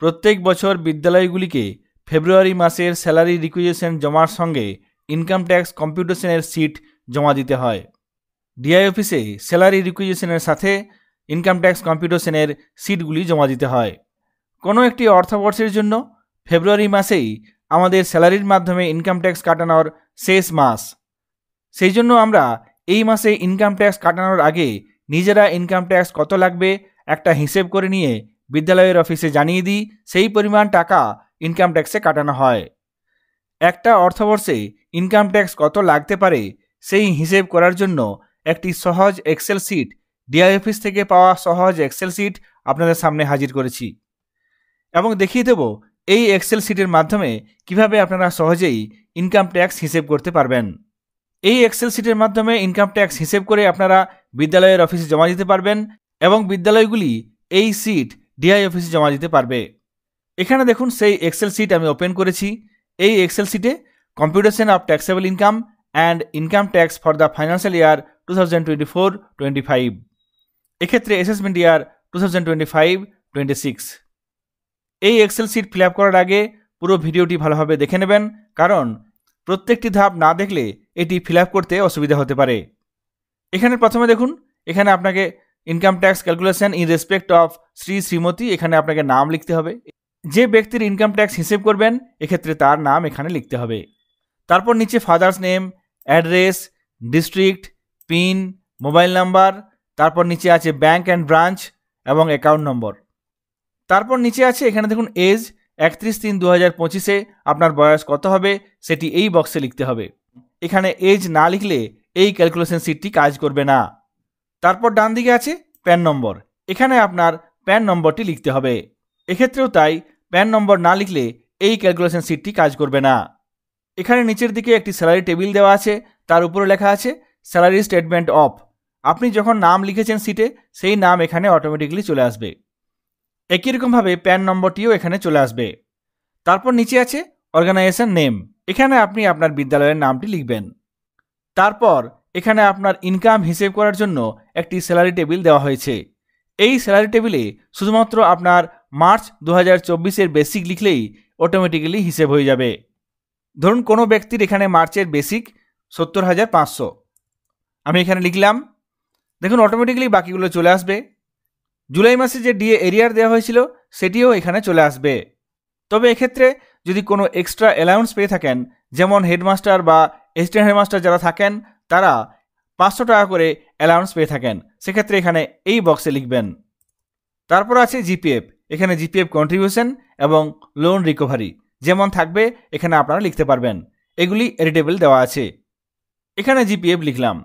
প্রত্যেক বছর বিদ্যালয়গুলিকে ফেব্রুয়ারি মাসের স্যালারি রিকুইজিশন জমার সঙ্গে ইনকাম ট্যাক্স কম্পিউটেশনের সিট জমা দিতে হয়। ডিআই অফিসে স্যালারি রিকুইজিশনের সাথে ইনকাম ট্যাক্স কম্পিউটেশনের সিটগুলি জমা দিতে হয়। কোনো একটি অর্থবর্ষের জন্য ফেব্রুয়ারি মাসেই আমাদের স্যালারির মাধ্যমে ইনকাম ট্যাক্স কাটানোর শেষ মাস। সেই জন্য আমরা এই মাসে ইনকাম ট্যাক্স কাটানোর আগে নিজেরা ইনকাম ট্যাক্স কত লাগবে একটা হিসেব করে নিয়ে বিদ্যালয়ের অফিসে জানিয়ে দিই, সেই পরিমাণ টাকা ইনকাম ট্যাক্সে কাটানো হয়। একটা অর্থবর্ষে ইনকাম ট্যাক্স কত লাগতে পারে সেই হিসেব করার জন্য একটি সহজ এক্সেল শিট ডিআই অফিস থেকে পাওয়া সহজ এক্সেল শিট আপনাদের সামনে হাজির করেছি এবং দেখিয়ে দেব এই এক্সেল শিটের মাধ্যমে কিভাবে আপনারা সহজেই ইনকাম ট্যাক্স হিসেব করতে পারবেন। এই এক্সেল শিটের মাধ্যমে ইনকাম ট্যাক্স হিসেব করে আপনারা বিদ্যালয়ের অফিসে জমা দিতে পারবেন এবং বিদ্যালয়গুলি এই শিট ডিআই অফিসে জমা দিতে পারবে। এখানে দেখুন সেই এক্সেল শিট আমি ওপেন করেছি। এই এক্সেল শিটে computation of taxable income and income tax for the financial year 2024-25, এক্ষেত্রে অ্যাসেসমেন্ট ইয়ার 2025-26। এই এক্সেল শিট ফিল আপ করার আগে পুরো ভিডিওটি ভালোভাবে দেখে নেবেন, কারণ প্রত্যেকটি ধাপ না দেখলে এটি ফিল আপ করতে অসুবিধা হতে পারে। এখানে প্রথমে দেখুন, এখানে আপনাকে income tax calculation in respect of Shrimati, এখানে আপনাকে নাম লিখতে হবে। যে ব্যক্তির ইনকাম ট্যাক্স হিসেব করবেন এক্ষেত্রে তার নাম এখানে লিখতে হবে। তারপর নিচে father's name, address, district, pin, mobile number, তারপর নিচে আছে ব্যাংক অ্যান্ড ব্রাঞ্চ এবং অ্যাকাউন্ট নম্বর। তারপর নিচে আছে এখানে দেখুন এজ, 31/3/2025-এ আপনার বয়স কত হবে সেটি এই বক্সে লিখতে হবে। এখানে এজ না লিখলে এই ক্যালকুলেশন শিটটি কাজ করবে না। তারপর ডান দিকে আছে প্যান নম্বর, এখানে আপনার প্যান নম্বরটি লিখতে হবে। এক্ষেত্রেও তাই, প্যান নম্বর না লিখলে এই ক্যালকুলেশন শিটটি কাজ করবে না। এখানে নিচের দিকে একটি স্যালারি টেবিল দেওয়া আছে, তার উপরে লেখা আছে স্যালারি স্টেটমেন্ট অফ। আপনি যখন নাম লিখেছেন শিটে সেই নাম এখানে অটোমেটিক্যালি চলে আসবে। একই রকমভাবে প্যান নম্বরটিও এখানে চলে আসবে। তারপর নিচে আছে অর্গানাইজেশন নেম, এখানে আপনি আপনার বিদ্যালয়ের নামটি লিখবেন। তারপর এখানে আপনার ইনকাম হিসেব করার জন্য একটি স্যালারি টেবিল দেওয়া হয়েছে। এই স্যালারি টেবিলে শুধুমাত্র আপনার মার্চ 2024-এর বেসিক লিখলেই অটোমেটিক্যালি হিসেব হয়ে যাবে। ধরুন কোনো ব্যক্তির এখানে মার্চের বেসিক 70,500, আমি এখানে লিখলাম। দেখুন অটোমেটিক্যালি বাকিগুলো চলে আসবে। জুলাই মাসে যে ডিএ এরিয়ার দেওয়া হয়েছিল সেটিও এখানে চলে আসবে। তবে এক্ষেত্রে যদি কোনো এক্সট্রা অ্যালাউন্স পেয়ে থাকেন, যেমন হেডমাস্টার বা অ্যাসিস্ট্যান্ট হেডমাস্টার যারা থাকেন তারা 500 টাকা করে অ্যালাউন্স পেয়ে থাকেন, সেক্ষেত্রে এখানে এই বক্সে লিখবেন। তারপর আছে জিপিএফ, এখানে জিপিএফ কন্ট্রিবিউশন এবং লোন রিকভারি যেমন থাকবে এখানে আপনারা লিখতে পারবেন। এগুলি এডিটেবল দেওয়া আছে, এখানে জিপিএফ লিখলাম।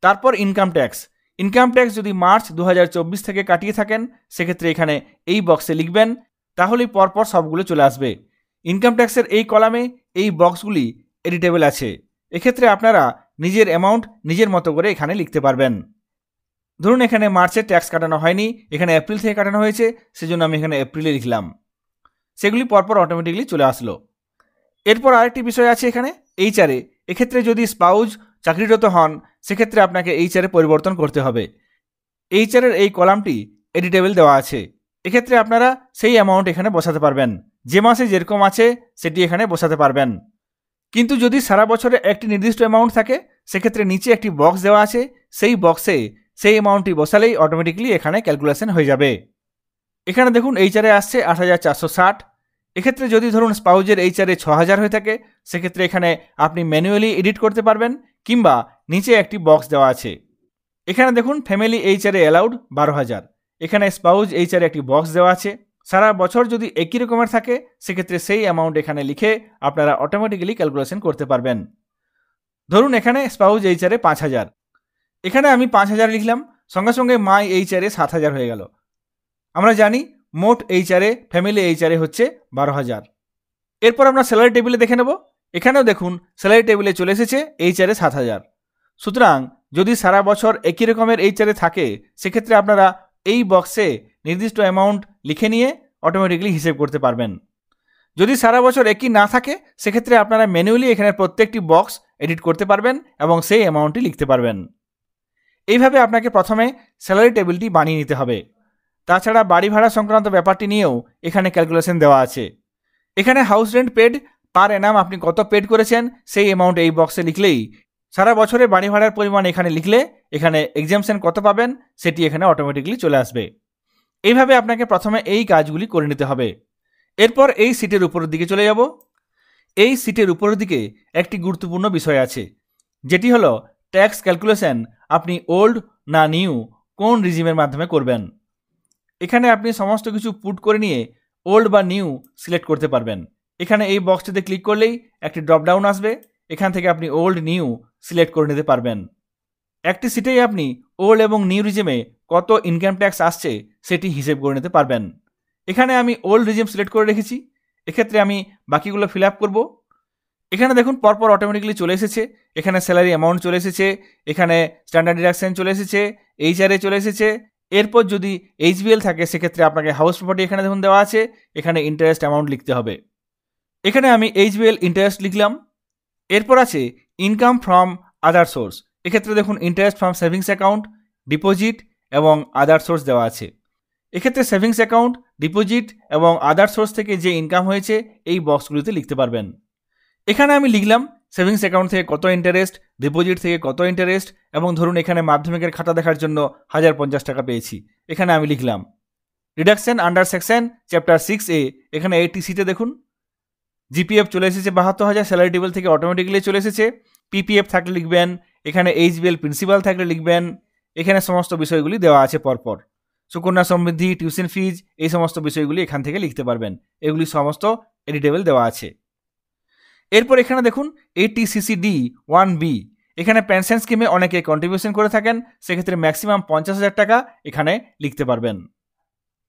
তারপর ইনকাম ট্যাক্স, ইনকাম ট্যাক্স যদি মার্চ 2024 থেকে কাটিয়ে থাকেন সেক্ষেত্রে এখানে এই বক্সে লিখবেন, তাহলেই পরপর সবগুলো চলে আসবে। ইনকাম ট্যাক্সের এই কলামে এই বক্সগুলি এডিটেবল আছে, এক্ষেত্রে আপনারা নিজের অ্যামাউন্ট নিজের মতো করে এখানে লিখতে পারবেন। ধরুন এখানে মার্চের ট্যাক্স কাটানো হয়নি, এখানে এপ্রিল থেকে কাটানো হয়েছে, সেজন্য আমি এখানে এপ্রিলে লিখলাম। সেগুলি পরপর অটোমেটিকলি চলে আসলো। এরপর আরেকটি বিষয় আছে এখানে এইচআরএ, এক্ষেত্রে যদি স্পাউজ চাকরিরত হন সেক্ষেত্রে আপনাকে এইচআরএ পরিবর্তন করতে হবে। এইচআরের এই কলামটি এডিটেবল দেওয়া আছে, এক্ষেত্রে আপনারা সেই অ্যামাউন্ট এখানে বসাতে পারবেন, যে মাসে যেরকম আছে সেটি এখানে বসাতে পারবেন। কিন্তু যদি সারা বছরে একটি নির্দিষ্ট অ্যামাউন্ট থাকে সেক্ষেত্রে নিচে একটি বক্স দেওয়া আছে, সেই বক্সে সেই অ্যামাউন্টটি বসালেই অটোমেটিক্যালি এখানে ক্যালকুলেশন হয়ে যাবে। এখানে দেখুন এইচআরএ আসছে 8,460, এক্ষেত্রে যদি ধরুন স্পাউজের এইচআরএ 6,000 হয়ে থাকে সেক্ষেত্রে এখানে আপনি ম্যানুয়ালি এডিট করতে পারবেন, কিংবা নিচে একটি বক্স দেওয়া আছে। এখানে দেখুন ফ্যামিলি এইচআরএ অ্যালাউড 12,000, এখানে স্পাউজ এইচআরএ একটি বক্স দেওয়া আছে। সারা বছর যদি একই রকমের থাকে সেক্ষেত্রে সেই অ্যামাউন্ট এখানে লিখে আপনারা অটোমেটিক্যালি ক্যালকুলেশন করতে পারবেন। ধরুন এখানে স্পাউজ এইচআরএ 5,000, এখানে আমি 5,000 লিখলাম, সঙ্গে সঙ্গে মাই এইচআরএ 7,000 হয়ে গেল। আমরা জানি মোট এইচআরএ ফ্যামিলি এইচআরএ হচ্ছে 12,000। এরপর আমরা স্যালারি টেবিলে দেখে নেব, এখানেও দেখুন স্যালারি টেবিলে চলে এসেছে এইচআরএ 7,000। সুতরাং যদি সারা বছর একই রকমের এইচআরএ থাকে সেক্ষেত্রে আপনারা এই বক্সে নির্দিষ্ট অ্যামাউন্ট লিখে নিয়ে অটোমেটিক্যালি হিসেব করতে পারবেন। যদি সারা বছর একই না থাকে সেক্ষেত্রে আপনারা ম্যানুয়ালি এখানে প্রত্যেকটি বক্স এডিট করতে পারবেন এবং সেই অ্যামাউন্টটি লিখতে পারবেন। এইভাবে আপনাকে প্রথমে স্যালারি টেবিলটি বানিয়ে নিতে হবে। তাছাড়া বাড়ি ভাড়া সংক্রান্ত ব্যাপারটি নিয়েও এখানে ক্যালকুলেশন দেওয়া আছে। এখানে হাউস রেন্ট পেড পার এনাম আপনি কত পেড করেছেন সেই অ্যামাউন্ট এই বক্সে লিখলেই, সারা বছরে বাড়ি ভাড়ার পরিমাণ এখানে লিখলে এখানে এক্সামশন কত পাবেন সেটি এখানে অটোমেটিক্যালি চলে আসবে। এইভাবে আপনাকে প্রথমে এই কাজগুলি করে নিতে হবে। এরপর এই সিটের উপরের দিকে চলে যাব। এই সিটের উপরের দিকে একটি গুরুত্বপূর্ণ বিষয় আছে, যেটি হলো ট্যাক্স ক্যালকুলেশন আপনি ওল্ড না নিউ কোন রিজিমের মাধ্যমে করবেন। এখানে আপনি সমস্ত কিছু পুট করে নিয়ে ওল্ড বা নিউ সিলেক্ট করতে পারবেন। এখানে এই বক্সটিতে ক্লিক করলেই একটি ড্রপডাউন আসবে, এখান থেকে আপনি ওল্ড নিউ সিলেক্ট করে নিতে পারবেন। একটি সিটেই আপনি ওল্ড এবং নিউ রিজিমে কত ইনকাম ট্যাক্স আসছে সেটি হিসেব করে নিতে পারবেন। এখানে আমি ওল্ড রিজিম সিলেক্ট করে রেখেছি, এক্ষেত্রে আমি বাকিগুলো ফিল আপ করবো। এখানে দেখুন পরপর অটোমেটিক্যালি চলে এসেছে। এখানে স্যালারি অ্যামাউন্ট চলে এসেছে, এখানে স্ট্যান্ডার্ড ডিডাকশন চলে এসেছে, এইচআরএ চলে এসেছে। এরপর যদি এইচবিএল থাকে সেক্ষেত্রে আপনাকে হাউস প্রপার্টি এখানে দেখুন দেওয়া আছে, এখানে ইন্টারেস্ট অ্যামাউন্ট লিখতে হবে। এখানে আমি এইচবিএল ইন্টারেস্ট লিখলাম। এরপর আছে ইনকাম ফ্রম আদার সোর্স, এক্ষেত্রে দেখুন interest from savings account, deposit এবং আদার সোর্স দেওয়া আছে। এক্ষেত্রে সেভিংস অ্যাকাউন্ট, ডিপোজিট এবং আদার সোর্স থেকে যে ইনকাম হয়েছে এই বক্সগুলিতে লিখতে পারবেন। এখানে আমি লিখলাম সেভিংস অ্যাকাউন্ট থেকে কত ইন্টারেস্ট, ডিপোজিট থেকে কত ইন্টারেস্ট, এবং ধরুন এখানে মাধ্যমিকের খাতা দেখার জন্য 1050 টাকা পেয়েছি, এখানে আমি লিখলাম। Reduction under section chapter 6A, এখানে ATCতে দেখুন জিপিএফ চলে এসেছে 72,000, স্যালারি টেবিল থেকে অটোমেটিক্যালি চলে এসেছে। পিপিএফ থাকলে লিখবেন, এখানে এইচবিএল প্রিন্সিপাল থাকলে লিখবেন। এখানে সমস্ত বিষয়গুলি দেওয়া আছে পরপর, সুকন্যা সমৃদ্ধি, টিউশন ফিজ, এই সমস্ত বিষয়গুলি এখান থেকে লিখতে পারবেন। এগুলি সমস্ত এডিটেবল দেওয়া আছে। এরপর এখানে দেখুন ATCCD 1B, এখানে পেনশন স্কিমে অনেকে কন্ট্রিবিউশন করে থাকেন, সেক্ষেত্রে ম্যাক্সিমাম 50,000 টাকা এখানে লিখতে পারবেন।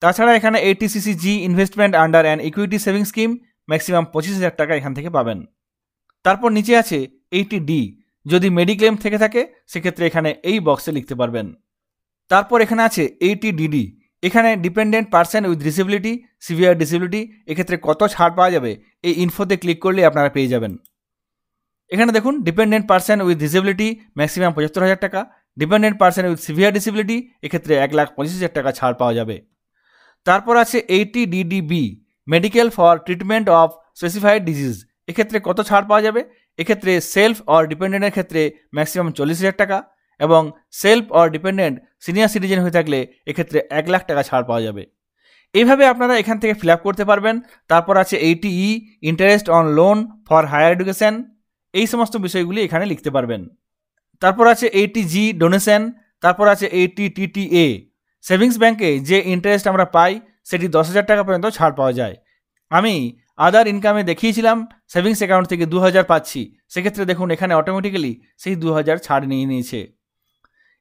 তাছাড়া এখানে ATCCG investment under an equity saving scheme, maximum 25,000 টাকা এখান থেকে পাবেন। তারপর নিচে আছে 80D, যদি মেডিক্লেম থেকে থাকে সেক্ষেত্রে এখানে এই বক্সে লিখতে পারবেন। তারপর এখানে আছে 80DD, এখানে dependent person with disability, severe disability, এক্ষেত্রে কত ছাড় পাওয়া যাবে এই ইনফোতে ক্লিক করলে আপনারা পেয়ে যাবেন। এখানে দেখুন dependent person with disability maximum 75,000 টাকা, dependent person with severe disability এক্ষেত্রে 1,25,000 টাকা ছাড় পাওয়া যাবে। তারপর আছে 80DDB, medical for treatment of specified disease, এক্ষেত্রে কত ছাড় পাওয়া যাবে, এক্ষেত্রে সেলফ অর ডিপেন্ডেন্টের ক্ষেত্রে ম্যাক্সিমাম 40,000 টাকা, এবং self or dependent senior citizen হয়ে থাকলে এক্ষেত্রে 1,00,000 টাকা ছাড় পাওয়া যাবে। এইভাবে আপনারা এখান থেকে ফিল আপ করতে পারবেন। তারপর আছে 80E, interest on loan for higher education, এই সমস্ত বিষয়গুলি এখানে লিখতে পারবেন। তারপর আছে 80G ডোনেশন, তারপর আছে 80TTA, সেভিংস ব্যাংকে যে ইন্টারেস্ট আমরা পাই সেটি 10,000 টাকা পর্যন্ত ছাড় পাওয়া যায়। আমি আদার ইনকামে দেখিয়েছিলাম সেভিংস অ্যাকাউন্ট থেকে 2,000 পাচ্ছি, সেক্ষেত্রে দেখুন এখানে অটোমেটিক্যালি সেই 2,000 ছাড় নিয়ে নিয়েছে।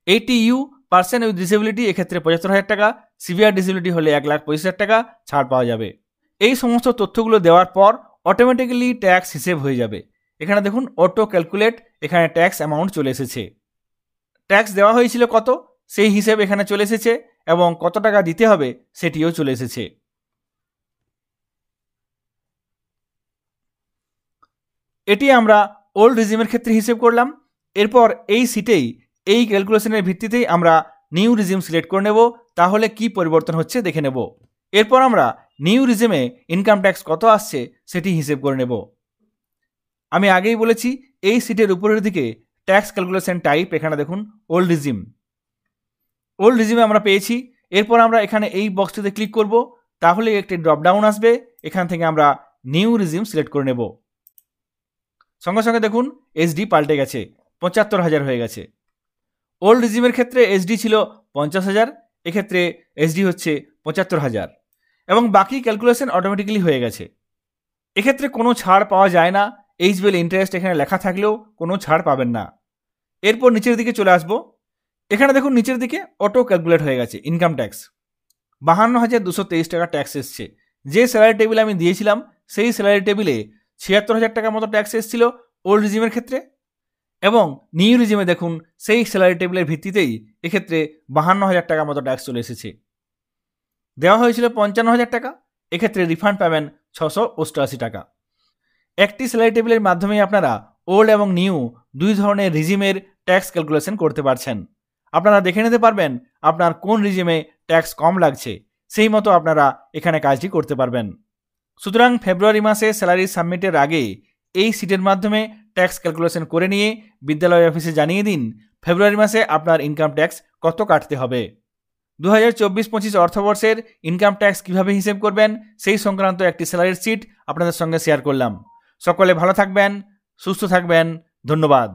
80U পার্সন উইথ ডিসেবিলিটি, এক্ষেত্রে 75,000 টাকা, সিভিয়ার ডিসেবিলিটি হলে 1,25,000 টাকা ছাড় পাওয়া যাবে। এই সমস্ত তথ্যগুলো দেওয়ার পর অটোমেটিক্যালি ট্যাক্স হিসেব হয়ে যাবে। এখানে দেখুন অটো ক্যালকুলেট, এখানে ট্যাক্স অ্যামাউন্ট চলে এসেছে। ট্যাক্স দেওয়া হয়েছিল কত সেই হিসেব এখানে চলে এসেছে, এবং কত টাকা দিতে হবে সেটিও চলে এসেছে। এটি আমরা ওল্ড রিজিমের ক্ষেত্রে হিসেব করলাম। এরপর এই সিটেই এই ক্যালকুলেশনের ভিত্তিতেই আমরা নিউ রিজিম সিলেক্ট করে নেব, তাহলে কি পরিবর্তন হচ্ছে দেখে নেব। এরপর আমরা নিউ রিজিমে ইনকাম ট্যাক্স কত আসছে সেটি হিসেব করে নেব। আমি আগেই বলেছি এই সিটের উপরের দিকে ট্যাক্স ক্যালকুলেশন টাইপ, এখানে দেখুন ওল্ড রিজিম। ওল্ড রিজিমে আমরা পেয়েছি। এরপর আমরা এখানে এই বক্সটিতে ক্লিক করব, তাহলে একটি ড্রপডাউন আসবে, এখান থেকে আমরা নিউ রিজিম সিলেক্ট করে নেব। সঙ্গে সঙ্গে দেখুন এসডি পাল্টে গেছে, 75,000 হয়ে গেছে। ওল্ড রিজিমের ক্ষেত্রে এসডি ছিল 50,000, এক্ষেত্রে এসডি হচ্ছে 75,000, এবং বাকি ক্যালকুলেশন অটোমেটিক্যালি হয়ে গেছে। এক্ষেত্রে কোনো ছাড় পাওয়া যায় না, এইচবিএল ইন্টারেস্ট এখানে লেখা থাকলেও কোনো ছাড় পাবেন না। এরপর নিচের দিকে চলে আসব, এখানে দেখুন নিচের দিকে অটো ক্যালকুলেট হয়ে গেছে ইনকাম ট্যাক্স। 52,223 টাকা ট্যাক্স এসছে। যে স্যালারি টেবিলে আমি দিয়েছিলাম সেই স্যালারি টেবিলে 76,000 টাকার মতো ট্যাক্স এসেছিল ওল্ড রিজিমের ক্ষেত্রে, এবং নিউ রিজিমে দেখুন সেই স্যালারি টেবিলের ভিত্তিতেই এক্ষেত্রে 52,000 টাকার মতো ট্যাক্স চলে এসেছে। দেওয়া হয়েছিল 55,000 টাকা, এক্ষেত্রে রিফান্ড পাবেন 688 টাকা। একটি স্যালারি টেবিলের মাধ্যমে আপনারা ওল্ড এবং নিউ দুই ধরনের রিজিমের ট্যাক্স ক্যালকুলেশন করতে পারছেন। আপনারা দেখে নিতে পারবেন আপনার কোন রিজিমে ট্যাক্স কম লাগছে সেই মতো আপনারা এখানে কাজটি করতে পারবেন। সুতরাং ফেব্রুয়ারি মাসে স্যালারি সাবমিটের আগে এই সিটের মাধ্যমে ট্যাক্স ক্যালকুলেশন করে নিয়ে বিদ্যালয় অফিসে জানিয়ে দিন ফেব্রুয়ারি মাসে আপনার ইনকাম ট্যাক্স কত কাটতে হবে। 2024-25 অর্থবর্ষের ইনকাম ট্যাক্স কীভাবে হিসেব করবেন সেই সংক্রান্ত একটি স্যালারির সিট আপনাদের সঙ্গে শেয়ার করলাম। সকলে ভালো থাকবেন, সুস্থ থাকবেন, ধন্যবাদ।